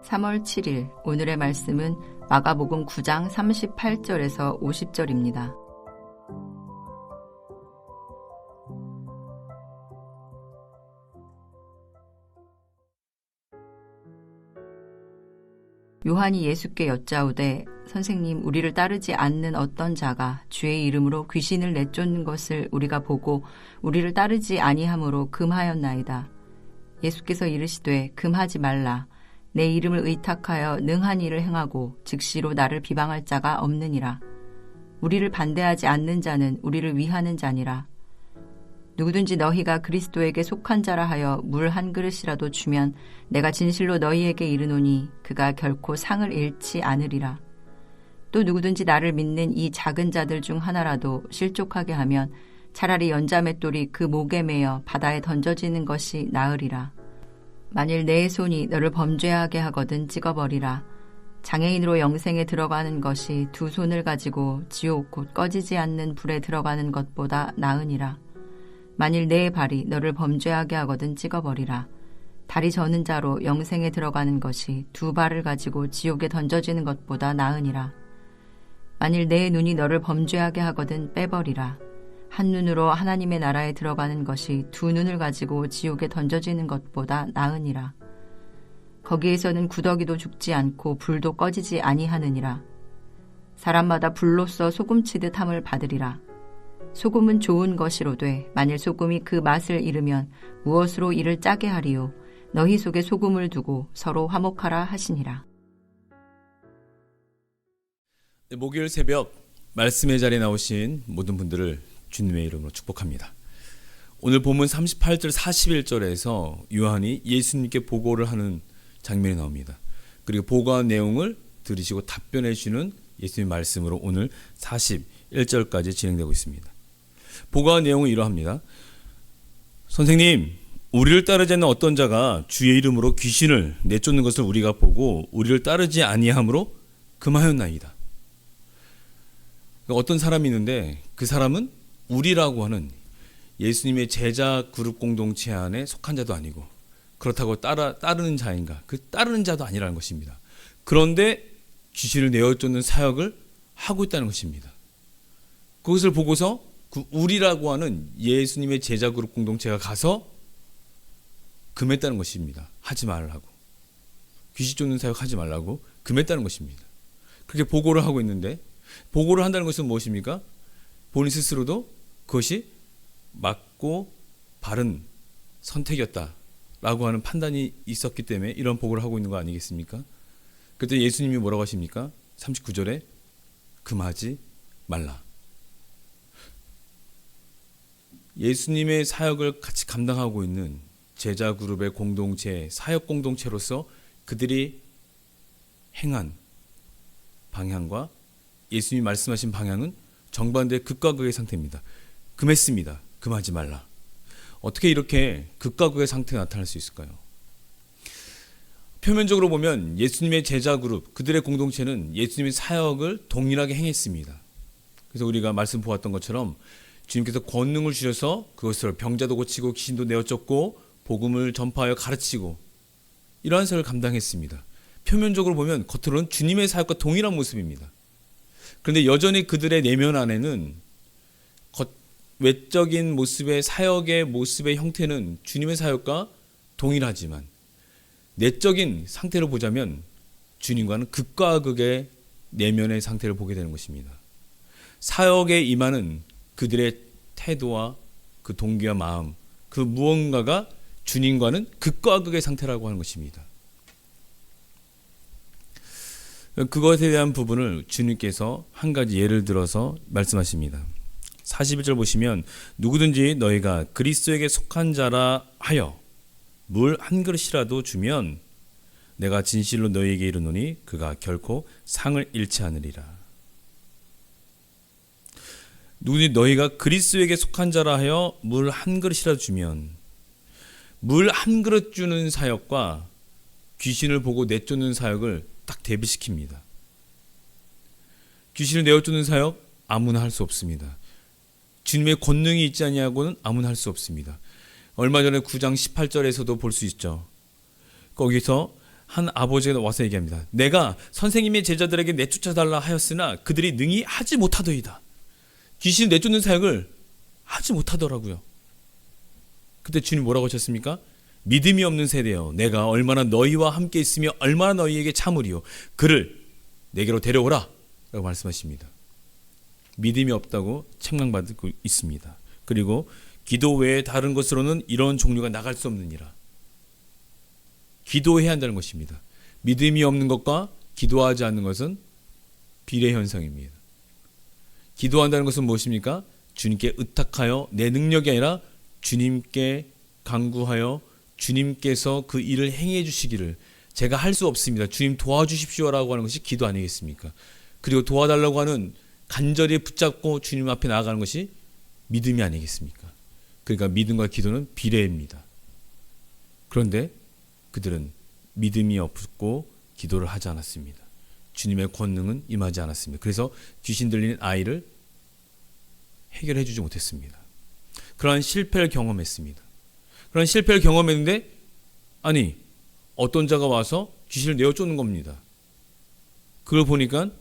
3월 7일 오늘의 말씀은 마가복음 9장 38절에서 50절입니다. 요한이 예수께 여짜오되 선생님, 우리를 따르지 않는 어떤 자가 주의 이름으로 귀신을 내쫓는 것을 우리가 보고 우리를 따르지 아니함으로 금하였나이다. 예수께서 이르시되 금하지 말라. 내 이름을 의탁하여 능한 일을 행하고 즉시로 나를 비방할 자가 없느니라. 우리를 반대하지 않는 자는 우리를 위하는 자니라. 누구든지 너희가 그리스도에게 속한 자라 하여 물 한 그릇이라도 주면 내가 진실로 너희에게 이르노니 그가 결코 상을 잃지 않으리라. 또 누구든지 나를 믿는 이 작은 자들 중 하나라도 실족하게 하면 차라리 연자맷돌이 그 목에 매여 바다에 던져지는 것이 나으리라. 만일 내 손이 너를 범죄하게 하거든 찍어버리라. 장애인으로 영생에 들어가는 것이 두 손을 가지고 지옥 곧 꺼지지 않는 불에 들어가는 것보다 나으니라. 만일 내 발이 너를 범죄하게 하거든 찍어버리라. 다리 저는 자로 영생에 들어가는 것이 두 발을 가지고 지옥에 던져지는 것보다 나으니라. 만일 내 눈이 너를 범죄하게 하거든 빼버리라. 한 눈으로 하나님의 나라에 들어가는 것이 두 눈을 가지고 지옥에 던져지는 것보다 나으니라. 거기에서는 구더기도 죽지 않고 불도 꺼지지 아니하느니라. 사람마다 불로써 소금치듯 함을 받으리라. 소금은 좋은 것이로되 만일 소금이 그 맛을 잃으면 무엇으로 이를 짜게 하리요. 너희 속에 소금을 두고 서로 화목하라 하시니라. 목요일 새벽 말씀의 자리에 나오신 모든 분들을 주님의 이름으로 축복합니다. 오늘 본문 38절 41절에서 요한이 예수님께 보고를 하는 장면이 나옵니다. 그리고 보고한 내용을 들으시고 답변해 주시는 예수님의 말씀으로 오늘 41절까지 진행되고 있습니다. 보고한 내용은 이러합니다. 선생님, 우리를 따르지 않는 어떤 자가 주의 이름으로 귀신을 내쫓는 것을 우리가 보고 우리를 따르지 아니함으로 금하였나이다. 어떤 사람이 있는데 그 사람은 우리라고 하는 예수님의 제자 그룹 공동체 안에 속한 자도 아니고 그렇다고 따르는 자인가? 그 따르는 자도 아니라는 것입니다. 그런데 귀신을 내어쫓는 사역을 하고 있다는 것입니다. 그것을 보고서 그 우리라고 하는 예수님의 제자 그룹 공동체가 가서 금했다는 것입니다. 하지 말라고. 귀신 쫓는 사역 하지 말라고 금했다는 것입니다. 그렇게 보고를 하고 있는데 보고를 한다는 것은 무엇입니까? 본인 스스로도 그것이 맞고 바른 선택이었다라고 하는 판단이 있었기 때문에 이런 보고를 하고 있는 거 아니겠습니까? 그때 예수님이 뭐라고 하십니까? 39절에 금하지 말라. 예수님의 사역을 같이 감당하고 있는 제자 그룹의 공동체, 사역 공동체로서 그들이 행한 방향과 예수님이 말씀하신 방향은 정반대의 극과 극의 상태입니다. 금했습니다. 금하지 말라. 어떻게 이렇게 극과 극의 상태가 나타날 수 있을까요? 표면적으로 보면 예수님의 제자 그룹, 그들의 공동체는 예수님의 사역을 동일하게 행했습니다. 그래서 우리가 말씀 보았던 것처럼 주님께서 권능을 주셔서 그것을 병자도 고치고 귀신도 내어쫓고 복음을 전파하여 가르치고 이러한 사역을 감당했습니다. 표면적으로 보면 겉으로는 주님의 사역과 동일한 모습입니다. 그런데 여전히 그들의 내면 안에는 외적인 모습의 사역의 모습의 형태는 주님의 사역과 동일하지만 내적인 상태로 보자면 주님과는 극과 극의 내면의 상태를 보게 되는 것입니다. 사역에 임하는 그들의 태도와 그 동기와 마음, 그 무언가가 주님과는 극과 극의 상태라고 하는 것입니다. 그것에 대한 부분을 주님께서 한 가지 예를 들어서 말씀하십니다. 41절 보시면 누구든지 너희가 그리스도에게 속한 자라 하여 물 한 그릇이라도 주면 내가 진실로 너희에게 이르노니 그가 결코 상을 잃지 않으리라. 누구든지 너희가 그리스도에게 속한 자라 하여 물 한 그릇이라도 주면 물 한 그릇 주는 사역과 귀신을 보고 내쫓는 사역을 딱 대비시킵니다. 귀신을 내어쫓는 사역 아무나 할 수 없습니다. 주님의 권능이 있지 아니하고는 아무나 할 수 없습니다. 얼마 전에 9장 18절에서도 볼 수 있죠. 거기서 한 아버지가 와서 얘기합니다. 내가 선생님의 제자들에게 내쫓아달라 하였으나 그들이 능히 하지 못하더이다. 귀신 내쫓는 사역을 하지 못하더라고요. 그때 주님 뭐라고 하셨습니까? 믿음이 없는 세대여, 내가 얼마나 너희와 함께 있으며 얼마나 너희에게 참으리요. 그를 내게로 데려오라 라고 말씀하십니다. 믿음이 없다고 책망받고 있습니다. 그리고 기도 외에 다른 것으로는 이런 종류가 나갈 수 없느니라. 기도해야 한다는 것입니다. 믿음이 없는 것과 기도하지 않는 것은 비례현상입니다. 기도한다는 것은 무엇입니까? 주님께 의탁하여 내 능력이 아니라 주님께 간구하여 주님께서 그 일을 행해 주시기를, 제가 할 수 없습니다, 주님 도와주십시오라고 하는 것이 기도 아니겠습니까? 그리고 도와달라고 하는 간절히 붙잡고 주님 앞에 나아가는 것이 믿음이 아니겠습니까? 그러니까 믿음과 기도는 비례입니다. 그런데 그들은 믿음이 없고 기도를 하지 않았습니다. 주님의 권능은 임하지 않았습니다. 그래서 귀신 들리는 아이를 해결해 주지 못했습니다. 그러한 실패를 경험했습니다. 그런 실패를 경험했는데, 아니, 어떤 자가 와서 귀신을 내어 쫓는 겁니다. 그걸 보니까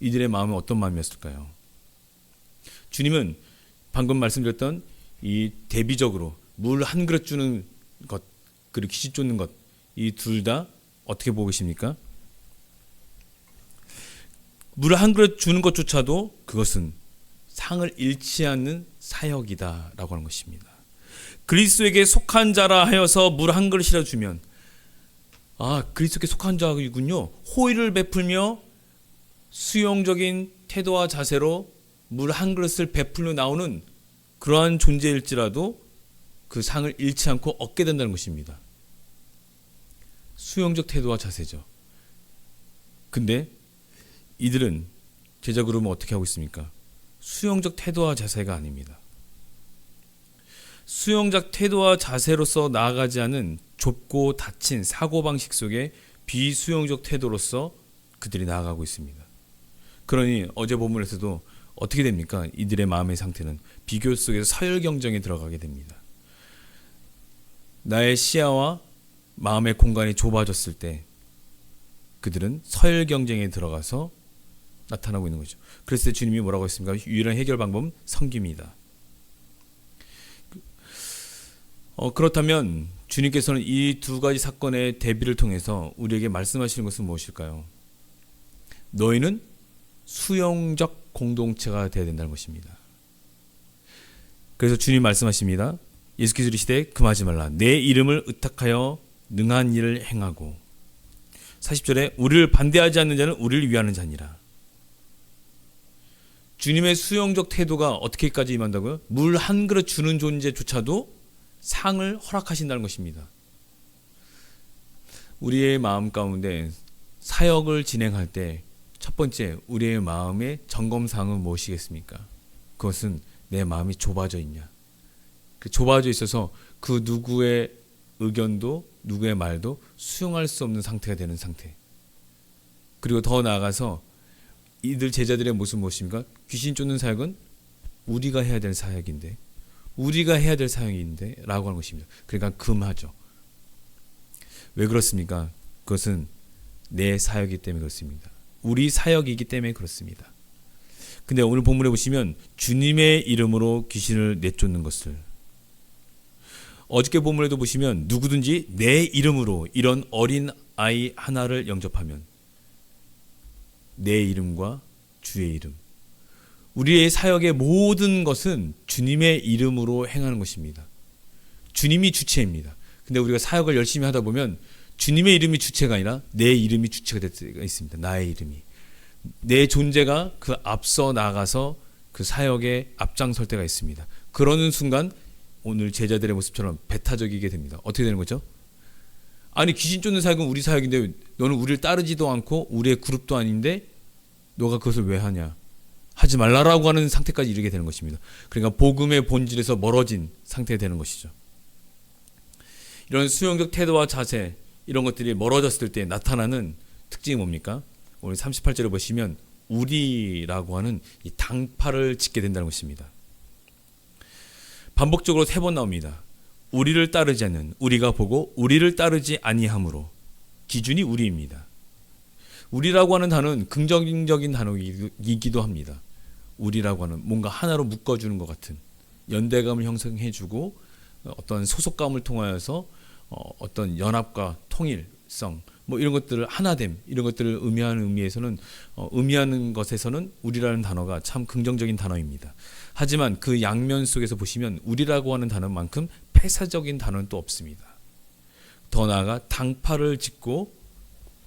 이들의 마음은 어떤 마음이었을까요? 주님은 방금 말씀드렸던 이 대비적으로 물 한 그릇 주는 것, 그리고 귀신 쫓는 것, 이 둘 다 어떻게 보고 계십니까? 물 한 그릇 주는 것조차도 그것은 상을 잃지 않는 사역이다라고 하는 것입니다. 그리스도에게 속한 자라 하여서 물 한 그릇이라 주면, 그리스도께 속한 자이군요. 호의를 베풀며 수용적인 태도와 자세로 물 한 그릇을 베풀려 나오는 그러한 존재일지라도 그 상을 잃지 않고 얻게 된다는 것입니다. 수용적 태도와 자세죠. 근데 이들은 제자 그룹은 어떻게 하고 있습니까? 수용적 태도와 자세가 아닙니다. 수용적 태도와 자세로서 나아가지 않은 좁고 닫힌 사고방식 속에 비수용적 태도로서 그들이 나아가고 있습니다. 그러니 어제 본문에서도 어떻게 됩니까? 이들의 마음의 상태는 비교 속에서 서열 경쟁에 들어가게 됩니다. 나의 시야와 마음의 공간이 좁아졌을 때 그들은 서열 경쟁에 들어가서 나타나고 있는 거죠. 그랬을 때 주님이 뭐라고 했습니까? 유일한 해결 방법은 섬김이다. 그렇다면 주님께서는 이 두 가지 사건의 대비를 통해서 우리에게 말씀하시는 것은 무엇일까요? 너희는 수용적 공동체가 되어야 된다는 것입니다. 그래서 주님 말씀하십니다. 예수께서 이르시되 금하지 말라. 내 이름을 의탁하여 능한 일을 행하고, 40절에 우리를 반대하지 않는 자는 우리를 위하는 자니라. 주님의 수용적 태도가 어떻게까지 임한다고요? 물 한 그릇 주는 존재조차도 상을 허락하신다는 것입니다. 우리의 마음 가운데 사역을 진행할 때 첫 번째 우리의 마음의 점검사항은 무엇이겠습니까? 그것은 내 마음이 좁아져 있냐. 좁아져 있어서 그 누구의 의견도 누구의 말도 수용할 수 없는 상태가 되는 상태. 그리고 더 나아가서 이들 제자들의 모습은 무엇입니까? 귀신 쫓는 사역은 우리가 해야 될 사역인데, 우리가 해야 될 사역인데 라고 하는 것입니다. 그러니까 금하죠. 왜 그렇습니까? 그것은 내 사역이기 때문에 그렇습니다. 우리 사역이기 때문에 그렇습니다. 근데 오늘 본문에 보시면 주님의 이름으로 귀신을 내쫓는 것을, 어저께 본문에도 보시면 누구든지 내 이름으로 이런 어린 아이 하나를 영접하면, 내 이름과 주의 이름, 우리의 사역의 모든 것은 주님의 이름으로 행하는 것입니다. 주님이 주체입니다. 근데 우리가 사역을 열심히 하다 보면 주님의 이름이 주체가 아니라 내 이름이 주체가 될 때가 있습니다. 나의 이름이, 내 존재가 그 앞서 나가서 그 사역에 앞장설 때가 있습니다. 그러는 순간 오늘 제자들의 모습처럼 배타적이게 됩니다. 어떻게 되는 거죠? 아니, 귀신 쫓는 사역은 우리 사역인데 너는 우리를 따르지도 않고 우리의 그룹도 아닌데 너가 그것을 왜 하냐, 하지 말라라고 하는 상태까지 이르게 되는 것입니다. 그러니까 복음의 본질에서 멀어진 상태가 되는 것이죠. 이런 수용적 태도와 자세, 이런 것들이 멀어졌을 때 나타나는 특징이 뭡니까? 오늘 38절에 보시면 우리라고 하는 이 당파를 짓게 된다는 것입니다. 반복적으로 3번 나옵니다. 우리를 따르지 않는, 우리가 보고 우리를 따르지 아니함으로, 기준이 우리입니다. 우리라고 하는 단어는 긍정적인 단어이기도 합니다. 우리라고 하는 뭔가 하나로 묶어주는 것 같은 연대감을 형성해주고 어떤 소속감을 통하여서 어떤 연합과 통일성 뭐 이런 것들을 하나됨 이런 것들을 의미하는 것에서는 우리라는 단어가 참 긍정적인 단어입니다. 하지만 그 양면 속에서 보시면 우리라고 하는 단어만큼 폐사적인 단어는 또 없습니다. 더 나아가 당파를 짓고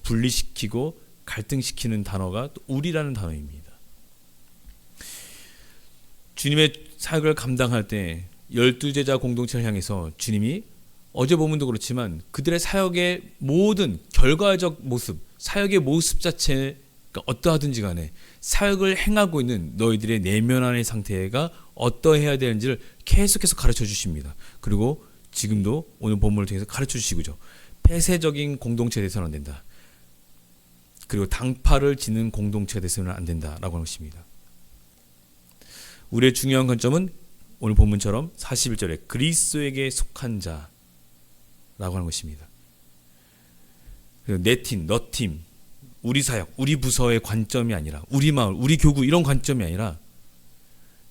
분리시키고 갈등시키는 단어가 또 우리라는 단어입니다. 주님의 사역을 감당할 때 12제자 공동체를 향해서 주님이 어제 본문도 그렇지만 그들의 사역의 모든 결과적 모습, 사역의 모습 자체가 어떠하든지 간에 사역을 행하고 있는 너희들의 내면 안의 상태가 어떠해야 되는지를 계속해서 가르쳐 주십니다. 그리고 지금도 오늘 본문을 통해서 가르쳐 주시고죠. 폐쇄적인 공동체에 대해서는 안 된다. 그리고 당파를 짓는 공동체가 돼서는 안 된다라고 하는 것입니다. 우리의 중요한 관점은 오늘 본문처럼 41절에 그리스도에게 속한 자라고 하는 것입니다. 내 팀, 너 팀, 우리 사역, 우리 부서의 관점이 아니라 우리 마을, 우리 교구 이런 관점이 아니라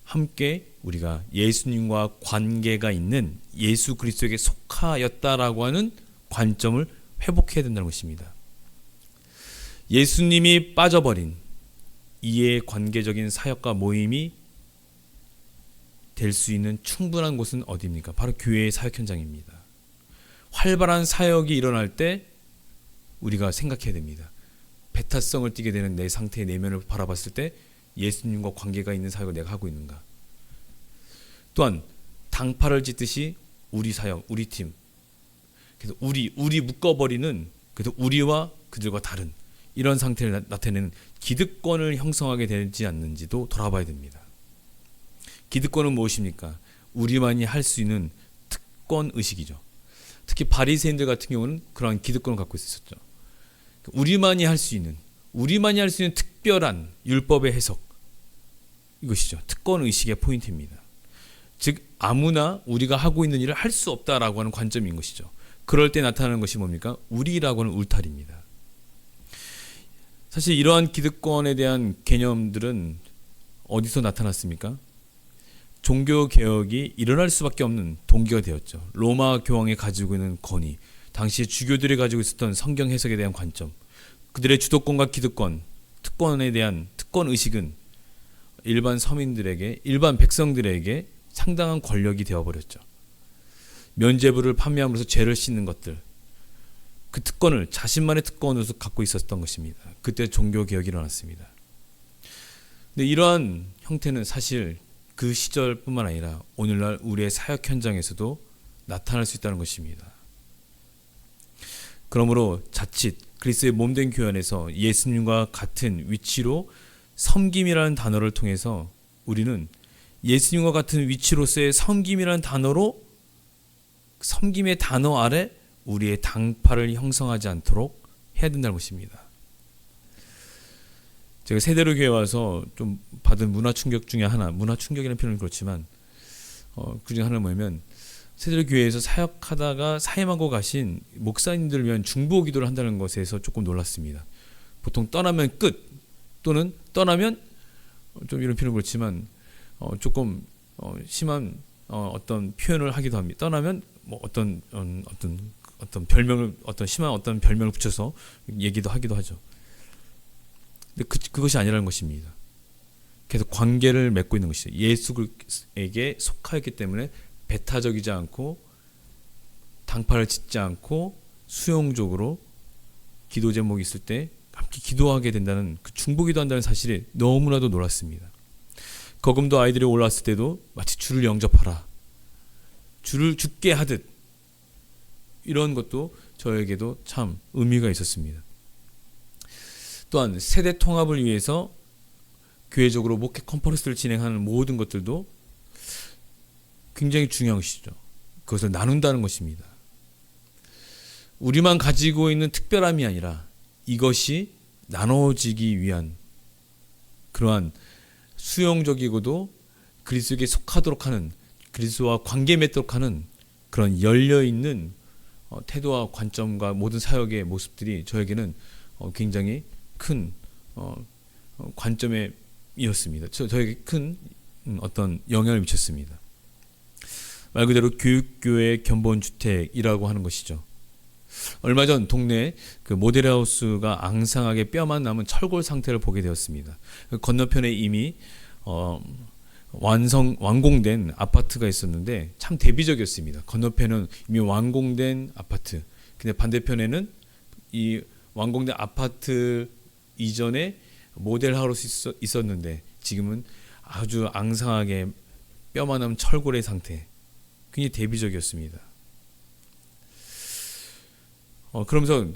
함께 우리가 예수님과 관계가 있는 예수 그리스도에게 속하였다라고 하는 관점을 회복해야 된다는 것입니다. 예수님이 빠져버린 이해 관계적인 사역과 모임이 될 수 있는 충분한 곳은 어디입니까? 바로 교회의 사역 현장입니다. 활발한 사역이 일어날 때 우리가 생각해야 됩니다. 배타성을 띠게 되는 내 상태의 내면을 바라봤을 때 예수님과 관계가 있는 사역을 내가 하고 있는가? 또한 당파를 짓듯이 우리 사역, 우리 팀, 그래서 우리 묶어버리는 그래서 우리와 그들과 다른 이런 상태를 나타내는 기득권을 형성하게 되지 않는지도 돌아봐야 됩니다. 기득권은 무엇입니까? 우리만이 할 수 있는 특권 의식이죠. 특히 바리새인들 같은 경우는 그러한 기득권을 갖고 있었죠. 우리만이 할 수 있는 특별한 율법의 해석, 이것이죠. 특권 의식의 포인트입니다. 즉 아무나 우리가 하고 있는 일을 할 수 없다라고 하는 관점인 것이죠. 그럴 때 나타나는 것이 뭡니까? 우리라고 하는 울타리입니다. 사실 이러한 기득권에 대한 개념들은 어디서 나타났습니까? 종교개혁이 일어날 수밖에 없는 동기가 되었죠. 로마 교황이 가지고 있는 권위, 당시 주교들이 가지고 있었던 성경 해석에 대한 관점, 그들의 주도권과 기득권, 특권에 대한 특권의식은 일반 서민들에게, 일반 백성들에게 상당한 권력이 되어버렸죠. 면죄부를 판매함으로써 죄를 씻는 것들, 그 특권을 자신만의 특권으로 갖고 있었던 것입니다. 그때 종교개혁이 일어났습니다. 근데 이러한 형태는 사실 그 시절뿐만 아니라 오늘날 우리의 사역 현장에서도 나타날 수 있다는 것입니다. 그러므로 자칫 그리스도의 몸된 교회 안에서 예수님과 같은 위치로 섬김이라는 단어를 통해서 우리는 예수님과 같은 위치로서의 섬김이라는 단어로 섬김의 단어 아래 우리의 당파를 형성하지 않도록 해야 된다는 것입니다. 제가 세대로 교회 와서 좀 받은 문화 충격 중에 하나, 문화 충격이라는 표현은 그렇지만 그 중에 하나는 뭐냐면 세대로 교회에서 사역하다가 사임하고 가신 목사님들을 위한 중보 기도를 한다는 것에서 조금 놀랐습니다. 보통 떠나면 끝 또는 떠나면 좀 이런 표현은 그렇지만 조금 심한 어떤 표현을 하기도 합니다. 떠나면 뭐 어떤 별명을 심한 어떤 별명을 붙여서 얘기도 하기도 하죠. 근데 그것이 아니라는 것입니다. 계속 관계를 맺고 있는 것이죠. 예수에게 속하였기 때문에 배타적이지 않고 당파를 짓지 않고 수용적으로 기도 제목이 있을 때 함께 기도하게 된다는 그 중보기도 한다는 사실에 너무나도 놀랐습니다. 거금도 아이들이 올라왔을 때도 마치 주를 영접하라, 주를 죽게 하듯 이런 것도 저에게도 참 의미가 있었습니다. 또한 세대 통합을 위해서 교회적으로 목회 컨퍼런스를 진행하는 모든 것들도 굉장히 중요한 것이죠. 그것을 나눈다는 것입니다. 우리만 가지고 있는 특별함이 아니라 이것이 나눠지기 위한 그러한 수용적이고도 그리스도에게 속하도록 하는, 그리스도와 관계 맺도록 하는 그런 열려있는 태도와 관점과 모든 사역의 모습들이 저에게는 굉장히 큰 관점이었습니다. 저에게 큰 어떤 영향을 미쳤습니다. 말 그대로 교육교회 견본주택이라고 하는 것이죠. 얼마 전 동네 그 모델하우스가 앙상하게 뼈만 남은 철골 상태를 보게 되었습니다. 그 건너편에 이미 완공된 아파트가 있었는데 참 대비적이었습니다. 건너편은 이미 완공된 아파트. 근데 반대편에는 이 완공된 아파트 이전에 모델하우스 있었는데 지금은 아주 앙상하게 뼈만 남은 철골의 상태. 굉장히 대비적이었습니다. 그러면서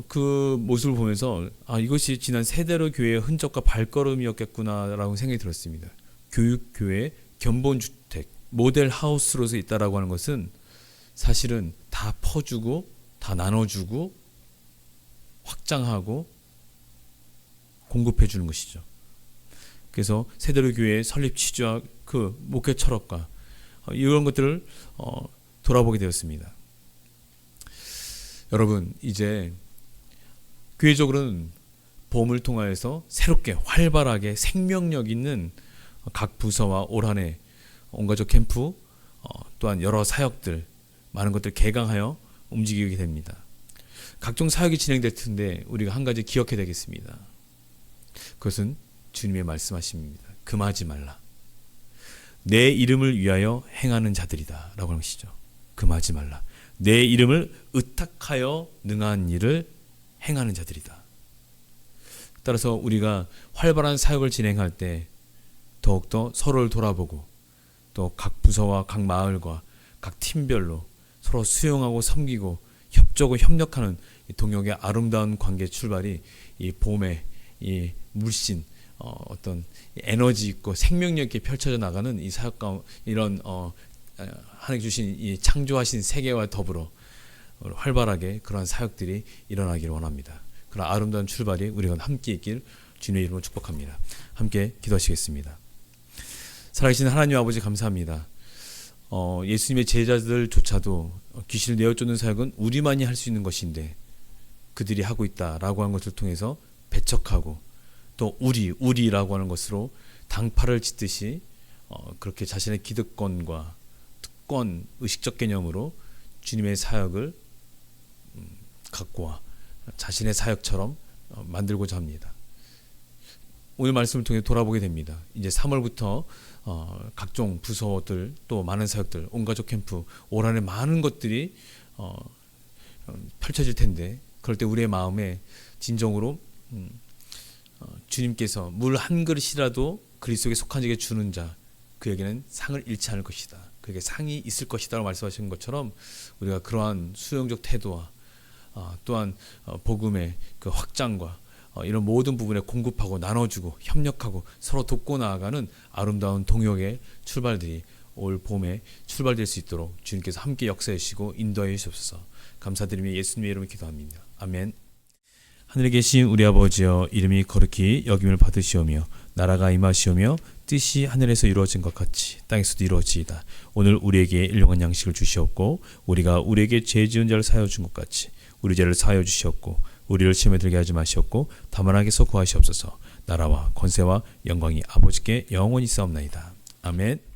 그 모습을 보면서 이것이 지난 세대로 교회의 흔적과 발걸음이었겠구나라고 생각이 들었습니다. 교육교회 견본주택 모델하우스로서 있다라고 하는 것은 사실은 다 퍼주고 다 나눠주고 확장하고 공급해 주는 것이죠. 그래서 세대로 교회의 설립 취지와 그 목회 철학과 이런 것들을 돌아보게 되었습니다. 여러분, 이제 교회적으로는 봄을 통하여서 새롭게 활발하게 생명력 있는 각 부서와 올 한 해 온가족 캠프 또한 여러 사역들 많은 것들 개강하여 움직이게 됩니다. 각종 사역이 진행될 텐데 우리가 한 가지 기억해야 되겠습니다. 그것은 주님의 말씀하십니다. 금하지 말라. 내 이름을 위하여 행하는 자들이다 라고 하는 것이죠. 금하지 말라. 내 이름을 의탁하여 능한 일을 행하는 자들이다. 따라서 우리가 활발한 사역을 진행할 때 더욱더 서로를 돌아보고 또 각 부서와 각 마을과 각 팀별로 서로 수용하고 섬기고 협조하고 협력하는 동역의 아름다운 관계 출발이 이 봄의 이 물씬 어떤 에너지 있고 생명력 있게 펼쳐져 나가는 이 사역과 이런 하나님 주신 이 창조하신 세계와 더불어 활발하게 그러한 사역들이 일어나기를 원합니다. 그런 아름다운 출발이 우리가 함께 있길 주님의 이름으로 축복합니다. 함께 기도하시겠습니다. 살아계신 하나님 아버지 감사합니다. 예수님의 제자들조차도 귀신을 내어쫓는 사역은 우리만이 할 수 있는 것인데 그들이 하고 있다라고 하는 것을 통해서 배척하고 또 우리라고 하는 것으로 당파를 짓듯이 그렇게 자신의 기득권과 특권 의식적 개념으로 주님의 사역을 갖고 자신의 사역처럼 만들고자 합니다. 오늘 말씀을 통해 돌아보게 됩니다. 이제 3월부터 각종 부서들 또 많은 사역들 온가족 캠프 올 한해 많은 것들이 펼쳐질 텐데 그럴 때 우리의 마음에 진정으로 주님께서 물 한 그릇이라도 그리스도에게 속한 자에게 주는 자 그에게는 상을 잃지 않을 것이다. 그에게 상이 있을 것이다 라고 말씀하신 것처럼 우리가 그러한 수용적 태도와 또한 복음의 그 확장과 이런 모든 부분에 공급하고 나눠주고 협력하고 서로 돕고 나아가는 아름다운 동역의 출발들이 올 봄에 출발될 수 있도록 주님께서 함께 역사해 주시고 인도하여 주시옵소서. 감사드리며 예수님의 이름으로 기도합니다. 아멘. 하늘에 계신 우리 아버지여 이름이 거룩히 여김을 받으시오며 나라가 임하시오며 뜻이 하늘에서 이루어진 것 같이 땅에서도 이루어지이다. 오늘 우리에게 일용할 양식을 주시옵고 우리가 우리에게 죄 지은 자를 사하여 준 것 같이 우리 죄를 사하여 주시옵고 우리를 시험에 들게 하지 마시옵고 다만 악에서 구하시옵소서. 나라와 권세와 영광이 아버지께 영원히 있사옵나이다. 아멘.